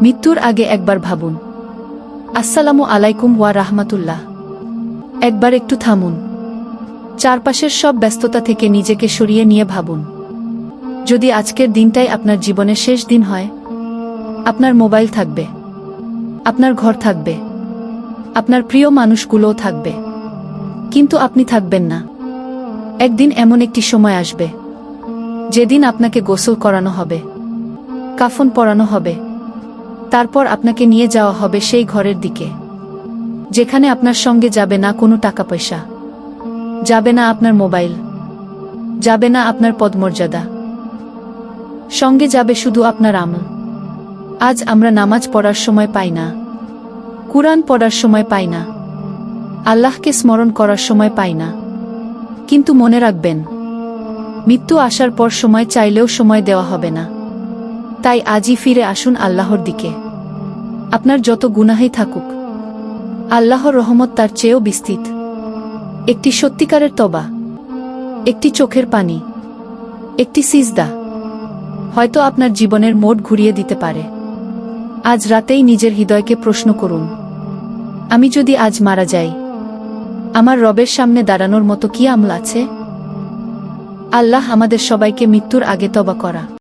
মৃত্যুর আগে একবার ভাবুন, আসসালামু আলাইকুম ওয়া রাহমাতুল্লাহ। একবার একটু থামুন। চারপাশের সব ব্যস্ততা থেকে নিজেকে সরিয়ে নিয়ে ভাবুন, যদি আজকের দিনটাই আপনার জীবনের শেষ দিন হয়, আপনার মোবাইল থাকবে, আপনার ঘর থাকবে, আপনার প্রিয় মানুষগুলোও থাকবে, কিন্তু আপনি থাকবেন না। একদিন এমন একটি সময় আসবে, যেদিন আপনাকে গোসল করানো হবে, কাফন পরানো হবে, তারপর আপনাকে নিয়ে যাওয়া হবে সেই ঘরের দিকে, যেখানে আপনার সঙ্গে যাবে না কোনো টাকা পয়সা, যাবে না আপনার মোবাইল, যাবে না আপনার পদমর্যাদা, সঙ্গে যাবে শুধু আপনার আমল। আজ আমরা নামাজ পড়ার সময় পাই না, কুরআন পড়ার সময় পাই না, আল্লাহকে স্মরণ করার সময় পাই না, কিন্তু মনে রাখবেন, মৃত্যু আসার পর সময় চাইলেও সময় দেওয়া হবে না। তাই আজই ফিরে আসুন আল্লাহর দিকে। আপনার যত গুনাহই থাকুক, আল্লাহর রহমত তার চেয়েও বিস্তৃত। একটি সত্যিকারের তওবা, একটি চোখের পানি, একটি সিজদা হয়তো আপনার জীবনের মোড় ঘুরিয়ে দিতে পারে। আজ রাতেই নিজের হৃদয়কে প্রশ্ন করুন, আমি যদি আজ মারা যাই, আমার রবের সামনে দাঁড়ানোর মতো কি আমল আছে? আল্লাহ আমাদের সবাইকে মৃত্যুর আগে তওবা করা